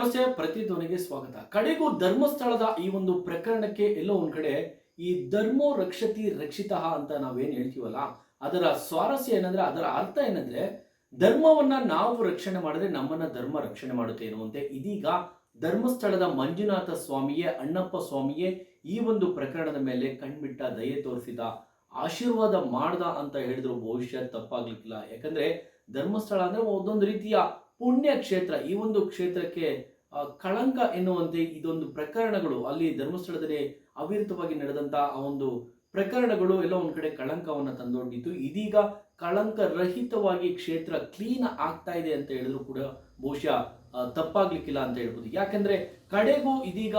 ನಮಸ್ತೆ, ಪ್ರತಿಧ್ವನಿಗೆ ಸ್ವಾಗತ. ಕಡೆಗೂ ಧರ್ಮಸ್ಥಳದ ಈ ಒಂದು ಪ್ರಕರಣಕ್ಕೆ ಎಲ್ಲೋ ಒಂದ್ ಕಡೆ ಈ ಧರ್ಮೋ ರಕ್ಷತಿ ರಕ್ಷಿತಃ ಅಂತ ನಾವೇನ್ ಹೇಳ್ತೀವಲ್ಲ, ಅದರ ಸ್ವಾರಸ್ಯ ಏನಂದ್ರೆ, ಅದರ ಅರ್ಥ ಏನಂದ್ರೆ, ಧರ್ಮವನ್ನ ನಾವು ರಕ್ಷಣೆ ಮಾಡಿದ್ರೆ ನಮ್ಮನ್ನ ಧರ್ಮ ರಕ್ಷಣೆ ಮಾಡುತ್ತೆ ಎನ್ನುವಂತೆ ಇದೀಗ ಧರ್ಮಸ್ಥಳದ ಮಂಜುನಾಥ ಸ್ವಾಮಿಯೇ, ಅಣ್ಣಪ್ಪ ಸ್ವಾಮಿಯೇ ಈ ಒಂದು ಪ್ರಕರಣದ ಮೇಲೆ ಕಣ್ಬಿಟ್ಟ, ದಯೆ ತೋರಿಸಿದ, ಆಶೀರ್ವಾದ ಮಾಡ್ದ ಅಂತ ಹೇಳಿದ್ರು ಬಹುಶಃ ತಪ್ಪಾಗ್ಲಿಕ್ಕಿಲ್ಲ. ಯಾಕಂದ್ರೆ ಧರ್ಮಸ್ಥಳ ಅಂದ್ರೆ ಒಂದೊಂದು ರೀತಿಯ ಪುಣ್ಯ ಕ್ಷೇತ್ರ. ಈ ಒಂದು ಕ್ಷೇತ್ರಕ್ಕೆ ಕಳಂಕ ಎನ್ನುವಂತೆ ಇದೊಂದು ಪ್ರಕರಣಗಳು ಅಲ್ಲಿ ಧರ್ಮಸ್ಥಳದಲ್ಲಿ ಅವಿರತವಾಗಿ ನಡೆದಂತ ಆ ಒಂದು ಪ್ರಕರಣಗಳು ಎಲ್ಲ ಒಂದ್ ಕಡೆ ಕಳಂಕವನ್ನ ತಂದೊಡ್ಡಿತ್ತು. ಇದೀಗ ಕಳಂಕ ರಹಿತವಾಗಿ ಕ್ಷೇತ್ರ ಕ್ಲೀನ್ ಆಗ್ತಾ ಇದೆ ಅಂತ ಹೇಳಿದ್ರು ಕೂಡ ಬಹುಶಃ ತಪ್ಪಾಗ್ಲಿಕ್ಕಿಲ್ಲ ಅಂತ ಹೇಳ್ಬೋದು. ಯಾಕಂದ್ರೆ ಕಡೆಗೂ ಇದೀಗ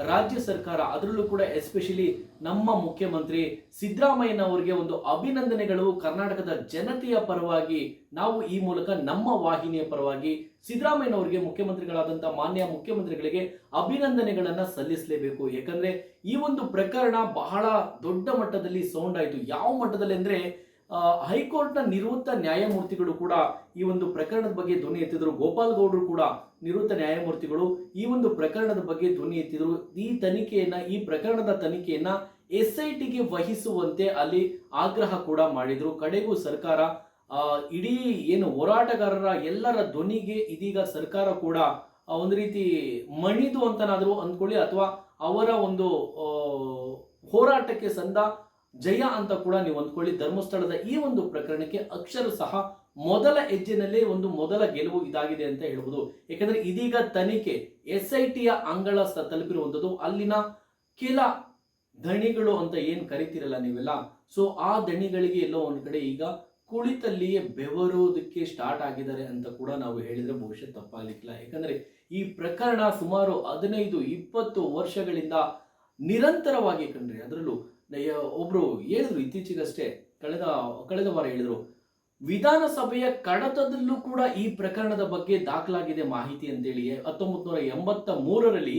ರಾಜ್ಯ ಸರ್ಕಾರ, ಅದರಲ್ಲೂ ಕೂಡ ಎಸ್ಪೆಷಲಿ ನಮ್ಮ ಮುಖ್ಯಮಂತ್ರಿ ಸಿದ್ದರಾಮಯ್ಯನವರಿಗೆ ಒಂದು ಅಭಿನಂದನೆಗಳು. ಕರ್ನಾಟಕದ ಜನತೆಯ ಪರವಾಗಿ ನಾವು ಈ ಮೂಲಕ ನಮ್ಮ ವಾಹಿನಿಯ ಪರವಾಗಿ ಸಿದ್ದರಾಮಯ್ಯನವರಿಗೆ, ಮುಖ್ಯಮಂತ್ರಿಗಳಾದಂತಹ ಮಾನ್ಯ ಮುಖ್ಯಮಂತ್ರಿಗಳಿಗೆ ಅಭಿನಂದನೆಗಳನ್ನ ಸಲ್ಲಿಸಲೇಬೇಕು. ಯಾಕಂದ್ರೆ ಈ ಒಂದು ಪ್ರಕರಣ ಬಹಳ ದೊಡ್ಡ ಮಟ್ಟದಲ್ಲಿ ಸೌಂಡ್ ಆಯಿತು. ಯಾವ ಮಟ್ಟದಲ್ಲಿ ಅಂದ್ರೆ, ಹೈಕೋರ್ಟ್ನ ನಿವೃತ್ತ ನ್ಯಾಯಮೂರ್ತಿಗಳು ಕೂಡ ಈ ಒಂದು ಪ್ರಕರಣದ ಬಗ್ಗೆ ಧ್ವನಿ ಎತ್ತಿದ್ರು. ಗೋಪಾಲ್ ಗೌಡರು ಕೂಡ ನಿವೃತ್ತ ನ್ಯಾಯಮೂರ್ತಿಗಳು ಈ ಒಂದು ಪ್ರಕರಣದ ಬಗ್ಗೆ ಧ್ವನಿ ಎತ್ತಿದ್ರು. ಈ ಪ್ರಕರಣದ ತನಿಖೆಯನ್ನ SITಗೆ ವಹಿಸುವಂತೆ ಅಲ್ಲಿ ಆಗ್ರಹ ಕೂಡ ಮಾಡಿದ್ರು. ಕಡೆಗೂ ಸರ್ಕಾರ ಇಡೀ ಏನು ಹೋರಾಟಗಾರರ ಎಲ್ಲರ ಧ್ವನಿಗೆ ಇದೀಗ ಸರ್ಕಾರ ಕೂಡ ಒಂದು ರೀತಿ ಮಣಿದು ಅಂತನಾದ್ರೂ ಅಂದ್ಕೊಳ್ಳಿ, ಅಥವಾ ಅವರ ಒಂದು ಹೋರಾಟಕ್ಕೆ ಸಂದ ಜಯ ಅಂತ ಕೂಡ ನೀವು ಅಂದ್ಕೊಳ್ಳಿ. ಧರ್ಮಸ್ಥಳದ ಈ ಒಂದು ಪ್ರಕರಣಕ್ಕೆ ಅಕ್ಷರ ಸಹ ಮೊದಲ ಹೆಜ್ಜೆನಲ್ಲೇ ಒಂದು ಮೊದಲ ಗೆಲುವು ಇದಾಗಿದೆ ಅಂತ ಹೇಳ್ಬೋದು. ಯಾಕಂದ್ರೆ ಇದೀಗ ತನಿಖೆ SITಯ ಅಂಗಳ ತಲುಪಿರುವಂಥದ್ದು. ಅಲ್ಲಿನ ಕೆಲ ದಣಿಗಳು ಅಂತ ಏನ್ ಕರಿತಿರಲ್ಲ ನೀವೆಲ್ಲ, ಸೊ ಆ ದಣಿಗಳಿಗೆ ಎಲ್ಲೋ ಒಂದ್ ಕಡೆ ಈಗ ಕುಳಿತಲ್ಲಿಯೇ ಬೆವರೋದಕ್ಕೆ ಸ್ಟಾರ್ಟ್ ಆಗಿದ್ದಾರೆ ಅಂತ ಕೂಡ ನಾವು ಹೇಳಿದ್ರೆ ಬಹುಶಃ ತಪ್ಪಾಗಲಿಕ್ಕಿಲ್ಲ. ಯಾಕಂದ್ರೆ ಈ ಪ್ರಕರಣ ಸುಮಾರು 15-20 ವರ್ಷಗಳಿಂದ ನಿರಂತರವಾಗಿ ಕಂಡ್ರೆ, ಅದರಲ್ಲೂ ಒಬ್ರು ಹೇಳಿದ್ರು ಇತ್ತೀಚೆಗಷ್ಟೇ, ಕಳೆದ ವಾರ ಹೇಳಿದ್ರು, ವಿಧಾನಸಭೆಯ ಕಡತದಲ್ಲೂ ಕೂಡ ಈ ಪ್ರಕರಣದ ಬಗ್ಗೆ ದಾಖಲಾಗಿದೆ ಮಾಹಿತಿ ಅಂತೇಳಿ. 1983ರಲ್ಲಿ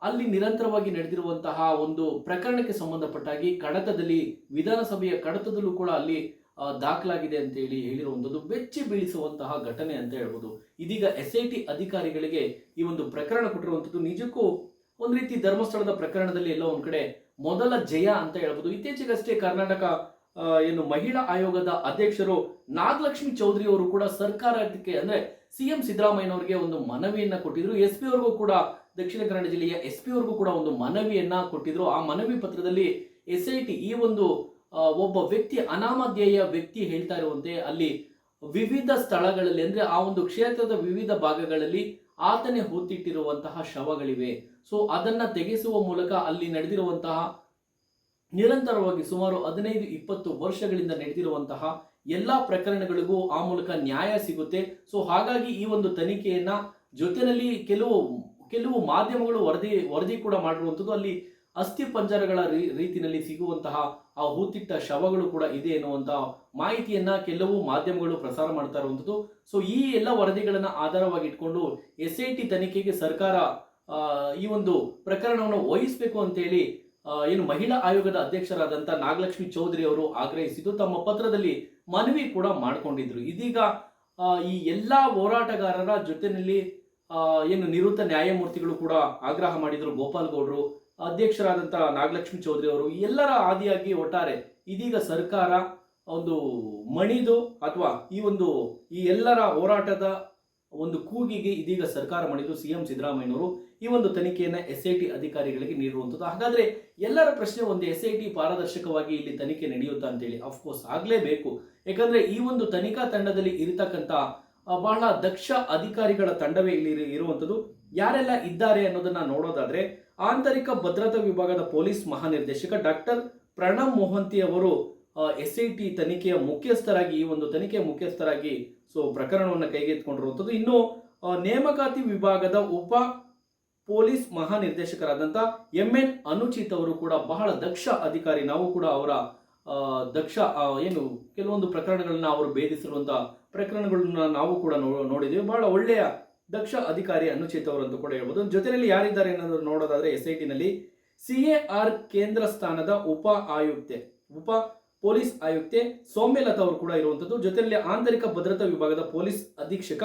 ಅಲ್ಲಿ ನಿರಂತರವಾಗಿ ನಡೆದಿರುವಂತಹ ಒಂದು ಪ್ರಕರಣಕ್ಕೆ ಸಂಬಂಧಪಟ್ಟಾಗಿ ಕಡತದಲ್ಲಿ, ವಿಧಾನಸಭೆಯ ಕಡತದಲ್ಲೂ ಕೂಡ ಅಲ್ಲಿ ದಾಖಲಾಗಿದೆ ಅಂತೇಳಿ ಹೇಳಿರುವಂಥದ್ದು ಬೆಚ್ಚಿ ಬೀಳಿಸುವಂತಹ ಘಟನೆ ಅಂತ ಹೇಳ್ಬೋದು. ಇದೀಗ SIT ಅಧಿಕಾರಿಗಳಿಗೆ ಈ ಒಂದು ಪ್ರಕರಣ ಕೊಟ್ಟಿರುವಂಥದ್ದು ನಿಜಕ್ಕೂ ಒಂದ್ ರೀತಿ ಧರ್ಮಸ್ಥಳದ ಪ್ರಕರಣದಲ್ಲಿ ಎಲ್ಲ ಒಂದ್ ಕಡೆ ಮೊದಲ ಜಯ ಅಂತ ಹೇಳ್ಬೋದು. ಇತ್ತೀಚೆಗಷ್ಟೇ ಕರ್ನಾಟಕ ಏನು ಮಹಿಳಾ ಆಯೋಗದ ಅಧ್ಯಕ್ಷರು ನಾಗಲಕ್ಷ್ಮಿ ಚೌಧರಿ ಅವರು ಕೂಡ ಸರ್ಕಾರಕ್ಕೆ, ಅಂದ್ರೆ CM ಸಿದ್ದರಾಮಯ್ಯನವರಿಗೆ ಒಂದು ಮನವಿಯನ್ನ ಕೊಟ್ಟಿದ್ರು. SP ಅವ್ರಿಗೂ ಕೂಡ, ದಕ್ಷಿಣ ಕನ್ನಡ ಜಿಲ್ಲೆಯ SP ಅವ್ರಿಗೂ ಕೂಡ ಒಂದು ಮನವಿಯನ್ನ ಕೊಟ್ಟಿದ್ರು. ಆ ಮನವಿ ಪತ್ರದಲ್ಲಿ SIT ಈ ಒಂದು ಒಬ್ಬ ವ್ಯಕ್ತಿ, ಅನಾಮಧೇಯ ವ್ಯಕ್ತಿ ಹೇಳ್ತಾ ಇರುವಂತೆ ಅಲ್ಲಿ ವಿವಿಧ ಸ್ಥಳಗಳಲ್ಲಿ, ಅಂದ್ರೆ ಆ ಒಂದು ಕ್ಷೇತ್ರದ ವಿವಿಧ ಭಾಗಗಳಲ್ಲಿ ಆತನೇ ಹೂತಿಟ್ಟಿರುವಂತಹ ಶವಗಳಿವೆ. ಸೊ ಅದನ್ನ ತೆಗೆಸುವ ಮೂಲಕ ಅಲ್ಲಿ ನಡೆದಿರುವಂತಹ ನಿರಂತರವಾಗಿ ಸುಮಾರು 15-20 ವರ್ಷಗಳಿಂದ ನಡೆದಿರುವಂತಹ ಎಲ್ಲಾ ಪ್ರಕರಣಗಳಿಗೂ ಆ ಮೂಲಕ ನ್ಯಾಯ ಸಿಗುತ್ತೆ. ಸೊ ಹಾಗಾಗಿ ಈ ಒಂದು ತನಿಖೆಯನ್ನ ಜೊತೆಯಲ್ಲಿ ಕೆಲವು ಮಾಧ್ಯಮಗಳು ವರದಿ ಕೂಡ ಮಾಡಿರುವಂಥದ್ದು. ಅಲ್ಲಿ ಅಸ್ಥಿ ಪಂಜರಗಳ ರೀತಿಯಲ್ಲಿ ಸಿಗುವಂತಹ ಆ ಹೂತಿಟ್ಟ ಶವಗಳು ಕೂಡ ಇದೆ ಎನ್ನುವಂತಹ ಮಾಹಿತಿಯನ್ನ ಕೆಲವು ಮಾಧ್ಯಮಗಳು ಪ್ರಸಾರ ಮಾಡ್ತಾ ಇರುವಂಥದ್ದು. ಸೊ ಈ ಎಲ್ಲ ವರದಿಗಳನ್ನ ಆಧಾರವಾಗಿ ಇಟ್ಕೊಂಡು SIT ತನಿಖೆಗೆ ಸರ್ಕಾರ ಈ ಒಂದು ಪ್ರಕರಣವನ್ನು ವಹಿಸಬೇಕು ಅಂತೇಳಿ ಏನು ಮಹಿಳಾ ಆಯೋಗದ ಅಧ್ಯಕ್ಷರಾದಂತ ನಾಗಲಕ್ಷ್ಮಿ ಚೌಧರಿ ಅವರು ಆಗ್ರಹಿಸಿದ್ದು, ತಮ್ಮ ಪತ್ರದಲ್ಲಿ ಮನವಿ ಕೂಡ ಮಾಡಿಕೊಂಡಿದ್ರು. ಇದೀಗ ಈ ಎಲ್ಲಾ ಹೋರಾಟಗಾರರ ಜೊತೆಯಲ್ಲಿ ಏನು ನಿವೃತ್ತ ನ್ಯಾಯಮೂರ್ತಿಗಳು ಕೂಡ ಆಗ್ರಹ ಮಾಡಿದ್ರು. ಗೋಪಾಲ್ ಗೌಡರು, ಅಧ್ಯಕ್ಷರಾದಂತಹ ನಾಗಲಕ್ಷ್ಮಿ ಚೌಧರಿ ಅವರು, ಎಲ್ಲರ ಆದಿಯಾಗಿ ಒಟ್ಟಾರೆ ಇದೀಗ ಸರ್ಕಾರ ಒಂದು ಮಣಿದು, ಅಥವಾ ಈ ಎಲ್ಲರ ಹೋರಾಟದ ಒಂದು ಕೂಗಿಗೆ ಇದೀಗ ಸರ್ಕಾರ ಮಣಿದು CM ಸಿದ್ದರಾಮಯ್ಯನವರು ಈ ಒಂದು ತನಿಖೆಯನ್ನ SIT ಅಧಿಕಾರಿಗಳಿಗೆ ನೀಡಿರುವಂಥದ್ದು. ಹಾಗಾದ್ರೆ ಎಲ್ಲರ ಪ್ರಶ್ನೆ ಒಂದೇ, SIT ಪಾರದರ್ಶಕವಾಗಿ ಇಲ್ಲಿ ತನಿಖೆ ನಡೆಯುತ್ತಾ ಅಂತೇಳಿ. ಅಫ್ಕೋರ್ಸ್ ಆಗ್ಲೇಬೇಕು. ಯಾಕಂದ್ರೆ ಈ ಒಂದು ತನಿಖಾ ತಂಡದಲ್ಲಿ ಇರತಕ್ಕಂತ ಬಹಳ ದಕ್ಷ ಅಧಿಕಾರಿಗಳ ತಂಡವೇ ಇಲ್ಲಿ ಇರುವಂಥದ್ದು. ಯಾರೆಲ್ಲ ಇದ್ದಾರೆ ಅನ್ನೋದನ್ನ ನೋಡೋದಾದ್ರೆ, ಆಂತರಿಕ ಭದ್ರತಾ ವಿಭಾಗದ ಪೊಲೀಸ್ ಮಹಾನಿರ್ದೇಶಕ ಡಾಕ್ಟರ್ ಪ್ರಣಬ್ ಮೊಹಂತಿ ಅವರು SIT ತನಿಖೆಯ ಮುಖ್ಯಸ್ಥರಾಗಿ, ಈ ಒಂದು ತನಿಖೆಯ ಮುಖ್ಯಸ್ಥರಾಗಿ ಸೊ ಪ್ರಕರಣವನ್ನು ಕೈಗೆತ್ತಿಕೊಂಡಿರುವಂಥದ್ದು. ಇನ್ನು ನೇಮಕಾತಿ ವಿಭಾಗದ ಉಪ ಪೊಲೀಸ್ ಮಹಾನಿರ್ದೇಶಕರಾದಂಥ MN ಅನುಚಿತ್ ಅವರು ಕೂಡ ಬಹಳ ದಕ್ಷ ಅಧಿಕಾರಿ. ನಾವು ಕೂಡ ಅವರ ದಕ್ಷ ಏನು ಕೆಲವೊಂದು ಪ್ರಕರಣಗಳನ್ನ ಅವರು ಭೇದಿಸಿರುವಂತಹ ಪ್ರಕರಣಗಳನ್ನ ನಾವು ಕೂಡ ನೋಡಿದ್ದೀವಿ. ಬಹಳ ಒಳ್ಳೆಯ ದಕ್ಷ ಅಧಿಕಾರಿ ಅನುಚಿತ್ ಅವರು ಅಂತ ಕೂಡ ಹೇಳ್ಬೋದು. ಜೊತೆಯಲ್ಲಿ ಯಾರಿದ್ದಾರೆ ಅನ್ನೋದನ್ನು ನೋಡೋದಾದ್ರೆ, SITನಲ್ಲಿ CAR ಕೇಂದ್ರ ಸ್ಥಾನದ ಉಪ ಪೊಲೀಸ್ ಆಯುಕ್ತೆ ಸೌಮ್ಯಲತಾ ಅವರು ಕೂಡ ಇರುವಂತದ್ದು. ಜೊತೆಯಲ್ಲಿ ಆಂತರಿಕ ಭದ್ರತಾ ವಿಭಾಗದ ಪೊಲೀಸ್ ಅಧೀಕ್ಷಕ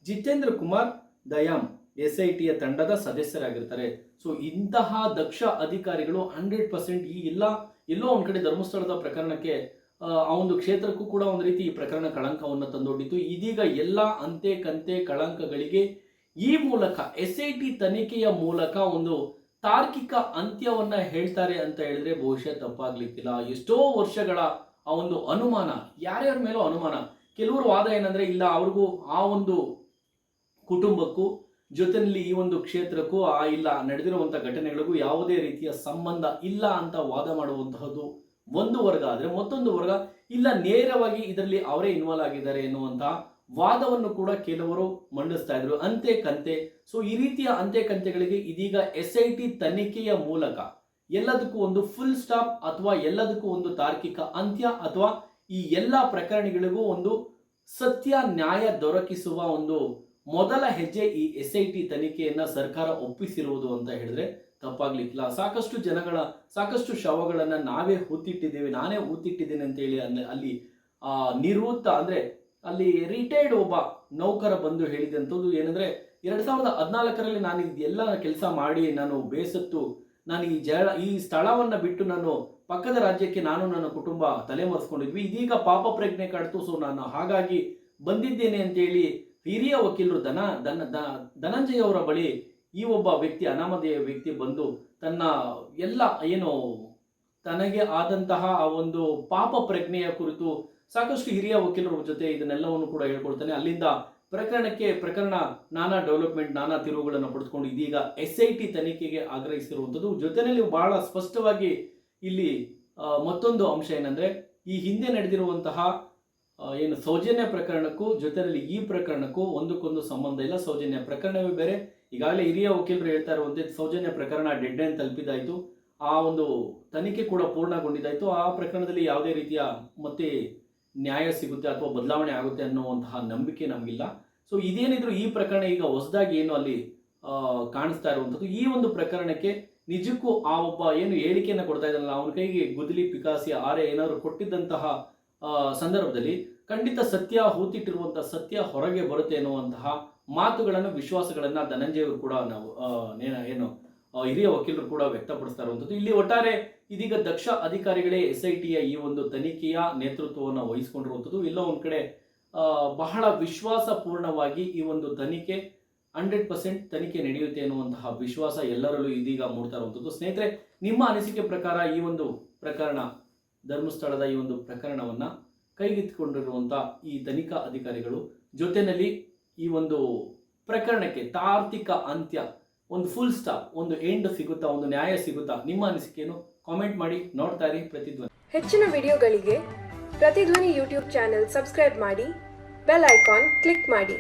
ಜಿತೇಂದ್ರ ಕುಮಾರ್ ದಯಾಮ್ SITಯ ತಂಡದ ಸದಸ್ಯರಾಗಿರ್ತಾರೆ. ಸೊ ಇಂತಹ ದಕ್ಷ ಅಧಿಕಾರಿಗಳು 100% ಈ ಎಲ್ಲೋ ಒಂದ್ ಕಡೆ ಧರ್ಮಸ್ಥಳದ ಪ್ರಕರಣಕ್ಕೆ ಆ ಒಂದು ಕ್ಷೇತ್ರಕ್ಕೂ ಕೂಡ ಒಂದು ರೀತಿ ಈ ಪ್ರಕರಣ ಕಳಂಕವನ್ನು ತಂದೊಡ್ಡಿತು. ಇದೀಗ ಎಲ್ಲ ಅಂತೆ ಕಂತೆ ಕಳಂಕಗಳಿಗೆ ಈ ಮೂಲಕ SIT ತನಿಖೆಯ ಮೂಲಕ ಒಂದು ತಾರ್ಕಿಕ ಅಂತ್ಯವನ್ನ ಹೇಳ್ತಾರೆ ಅಂತ ಹೇಳಿದ್ರೆ ಬಹುಶಃ ತಪ್ಪಾಗ್ಲಿಕ್ಕಿಲ್ಲ. ಎಷ್ಟೋ ವರ್ಷಗಳ ಆ ಒಂದು ಅನುಮಾನ, ಯಾರ್ಯಾರ ಮೇಲೂ ಅನುಮಾನ. ಕೆಲವರು ವಾದ ಏನಂದ್ರೆ ಇಲ್ಲ, ಅವ್ರಿಗೂ ಆ ಒಂದು ಕುಟುಂಬಕ್ಕೂ ಜೊತೆಯಲ್ಲಿ ಈ ಒಂದು ಕ್ಷೇತ್ರಕ್ಕೂ ಇಲ್ಲ ನಡೆದಿರುವಂತಹ ಘಟನೆಗಳಿಗೂ ಯಾವುದೇ ರೀತಿಯ ಸಂಬಂಧ ಇಲ್ಲ ಅಂತ ವಾದ ಮಾಡುವಂತಹದ್ದು ಒಂದು ವರ್ಗ. ಆದ್ರೆ ಮತ್ತೊಂದು ವರ್ಗ ಇಲ್ಲ, ನೇರವಾಗಿ ಇದರಲ್ಲಿ ಅವರೇ ಇನ್ವಾಲ್ವ್ ಆಗಿದ್ದಾರೆ ಎನ್ನುವಂತಹ ವಾದವನ್ನು ಕೂಡ ಕೆಲವರು ಮಂಡಿಸ್ತಾ ಇದ್ರು, ಅಂತೆ ಕಂತೆ. ಸೊ ಈ ರೀತಿಯ ಅಂತೆ ಕಂತೆಗಳಿಗೆ ಇದೀಗ SIT ತನಿಖೆಯ ಮೂಲಕ ಎಲ್ಲದಕ್ಕೂ ಒಂದು ಫುಲ್ ಸ್ಟಾಪ್ ಅಥವಾ ಎಲ್ಲದಕ್ಕೂ ಒಂದು ತಾರ್ಕಿಕ ಅಂತ್ಯ ಅಥವಾ ಈ ಎಲ್ಲಾ ಪ್ರಕರಣಗಳಿಗೂ ಒಂದು ಸತ್ಯ ನ್ಯಾಯ ದೊರಕಿಸುವ ಒಂದು ಮೊದಲ ಹೆಜ್ಜೆ ಈ SIT ತನಿಖೆಯನ್ನ ಸರ್ಕಾರ ಒಪ್ಪಿಸಿರುವುದು ಅಂತ ಹೇಳಿದ್ರೆ ತಪ್ಪಾಗ್ಲಿಕ್ಕಿಲ್ಲ. ಸಾಕಷ್ಟು ಶವಗಳನ್ನ ನಾವೇ ಹೂತಿಟ್ಟಿದ್ದೇವೆ, ನಾನೇ ಹೂತಿಟ್ಟಿದ್ದೇನೆ ಅಂತ ಹೇಳಿ ಅಲ್ಲಿ ನಿವೃತ್ತ ಅಂದ್ರೆ ಅಲ್ಲಿ ರಿಟೈರ್ಡ್ ಒಬ್ಬ ನೌಕರ ಬಂದು ಹೇಳಿದಂಥದ್ದು ಏನಂದ್ರೆ 2014ರಲ್ಲಿ ನಾನು ಇದೆಲ್ಲ ಕೆಲಸ ಮಾಡಿ ನಾನು ಬೇಸತ್ತು ನಾನು ಈ ಸ್ಥಳವನ್ನ ಬಿಟ್ಟು ನಾನು ಪಕ್ಕದ ರಾಜ್ಯಕ್ಕೆ ನಾನು ನನ್ನ ಕುಟುಂಬ ತಲೆಮರೆಸ್ಕೊಂಡಿದ್ವಿ, ಇದೀಗ ಪಾಪ ಪ್ರಜ್ಞೆ ಕಾಡ್ತು, ಸೊ ನಾನು ಹಾಗಾಗಿ ಬಂದಿದ್ದೇನೆ ಅಂತ ಹೇಳಿ ಹಿರಿಯ ವಕೀಲರು ಧನಂಜಯ ಅವರ ಬಳಿ ಈ ಒಬ್ಬ ವ್ಯಕ್ತಿ, ಅನಾಮಧೇಯ ವ್ಯಕ್ತಿ ಬಂದು ತನ್ನ ಎಲ್ಲ ಏನು ತನಗೆ ಆದಂತಹ ಆ ಒಂದು ಪಾಪ ಪ್ರಜ್ಞೆಯ ಕುರಿತು ಸಾಕಷ್ಟು ಹಿರಿಯ ವಕೀಲರ ಜೊತೆ ಇದನ್ನೆಲ್ಲವನ್ನು ಕೂಡ ಹೇಳ್ಕೊಳ್ತಾನೆ. ಅಲ್ಲಿಂದ ಪ್ರಕರಣ ನಾನಾ ಡೆವಲಪ್ಮೆಂಟ್, ನಾನಾ ತಿರುವುಗಳನ್ನು ಪಡೆದುಕೊಂಡು ಇದೀಗ SIT ತನಿಖೆಗೆ ಆಗ್ರಹಿಸಿರುವಂಥದ್ದು. ಜೊತೆಯಲ್ಲಿ ಬಹಳ ಸ್ಪಷ್ಟವಾಗಿ ಇಲ್ಲಿ ಮತ್ತೊಂದು ಅಂಶ ಏನಂದ್ರೆ, ಈ ಹಿಂದೆ ನಡೆದಿರುವಂತಹ ಏನು ಸೌಜನ್ಯ ಪ್ರಕರಣಕ್ಕೂ ಜೊತೆಯಲ್ಲಿ ಈ ಪ್ರಕರಣಕ್ಕೂ ಒಂದಕ್ಕೊಂದು ಸಂಬಂಧ ಇಲ್ಲ. ಸೌಜನ್ಯ ಪ್ರಕರಣವೇ ಬೇರೆ. ಈಗಾಗಲೇ ಹಿರಿಯ ವಕೀಲರು ಹೇಳ್ತಾ ಇರುವಂತೆ ಸೌಜನ್ಯ ಪ್ರಕರಣ ಡೆಡ್ ಎಂಡ್ ತಲುಪಿದಾಯ್ತು, ಆ ಒಂದು ತನಿಖೆ ಕೂಡ ಪೂರ್ಣಗೊಂಡಿದ್ದಾಯ್ತು, ಆ ಪ್ರಕರಣದಲ್ಲಿ ಯಾವುದೇ ರೀತಿಯ ಮತ್ತೆ ನ್ಯಾಯ ಸಿಗುತ್ತೆ ಅಥವಾ ಬದಲಾವಣೆ ಆಗುತ್ತೆ ಅನ್ನುವಂತಹ ನಂಬಿಕೆ ನಮಗಿಲ್ಲ. ಸೊ ಇದೇನಿದ್ರು ಈ ಪ್ರಕರಣ ಈಗ ಹೊಸದಾಗಿ ಏನು ಅಲ್ಲಿ ಕಾಣಿಸ್ತಾ ಇರುವಂಥದ್ದು, ಈ ಒಂದು ಪ್ರಕರಣಕ್ಕೆ ನಿಜಕ್ಕೂ ಆ ಒಬ್ಬ ಏನು ಹೇಳಿಕೆಯನ್ನು ಕೊಡ್ತಾ ಇದ್ದಾನಲ್ಲ, ಅವನ ಕೈಗೆ ಗುದ್ದಲಿ ಪಿಕಾಸಿ ಆರೆ ಏನಾದ್ರು ಕೊಟ್ಟಿದ್ದಂತಹ ಸಂದರ್ಭದಲ್ಲಿ ಖಂಡಿತ ಸತ್ಯ ಹೂತಿಟ್ಟಿರುವಂತಹ ಸತ್ಯ ಹೊರಗೆ ಬರುತ್ತೆ ಎನ್ನುವಂತಹ ಮಾತುಗಳನ್ನು, ವಿಶ್ವಾಸಗಳನ್ನ ಧನಂಜಯವರು ಕೂಡ ನಾವು ಏನು ಹಿರಿಯ ವಕೀಲರು ಕೂಡ ವ್ಯಕ್ತಪಡಿಸ್ತಾ ಇರುವಂಥದ್ದು. ಇಲ್ಲಿ ಒಟ್ಟಾರೆ ಇದೀಗ ದಕ್ಷ ಅಧಿಕಾರಿಗಳೇ SITಯ ಈ ಒಂದು ತನಿಖೆಯ ನೇತೃತ್ವವನ್ನು ವಹಿಸಿಕೊಂಡಿರುವಂಥದ್ದು. ಎಲ್ಲೋ ಒಂದ್ ಕಡೆ ಬಹಳ ವಿಶ್ವಾಸಪೂರ್ಣವಾಗಿ ಈ ಒಂದು ತನಿಖೆ 100% ತನಿಖೆ ನಡೆಯುತ್ತೆ ಎನ್ನುವಂತಹ ವಿಶ್ವಾಸ ಎಲ್ಲರಲ್ಲೂ ಇದೀಗ ಮೂಡ್ತಾ ಇರುವಂಥದ್ದು. ಸ್ನೇಹಿತರೆ, ನಿಮ್ಮ ಅನಿಸಿಕೆ ಪ್ರಕಾರ ಈ ಒಂದು ಪ್ರಕರಣ, ಧರ್ಮಸ್ಥಳದ ಈ ಒಂದು ಪ್ರಕರಣವನ್ನ ಕೈಗೆತ್ತಿಕೊಂಡಿರುವಂತಹ ಈ ತನಿಖಾ ಅಧಿಕಾರಿಗಳು ಜೊತೆಯಲ್ಲಿ ಈ ಒಂದು ಪ್ರಕರಣಕ್ಕೆ ತಾರ್ಕಿಕ ಅಂತ್ಯ, ಒಂದು ಫುಲ್ ಸ್ಟಾಪ್, ಒಂದು ಎಂಡ್ ಸಿಗುತ್ತಾ, ಒಂದು ನ್ಯಾಯ ಸಿಗುತ್ತಾ? ನಿಮ್ಮ ಅನಿಸಿಕೆಯನ್ನು ಕಾಮೆಂಟ್ ಮಾಡಿ. ನೋಡ್ತಾ ಇರಿ ಪ್ರತಿಧ್ವನಿ. ಹೆಚ್ಚಿನ ವಿಡಿಯೋಗಳಿಗೆ ಪ್ರತಿಧ್ವನಿ ಯೂಟ್ಯೂಬ್ ಚಾನೆಲ್ ಸಬ್ಸ್ಕ್ರೈಬ್ ಮಾಡಿ, ಬೆಲ್ ಐಕಾನ್ ಕ್ಲಿಕ್ ಮಾಡಿ.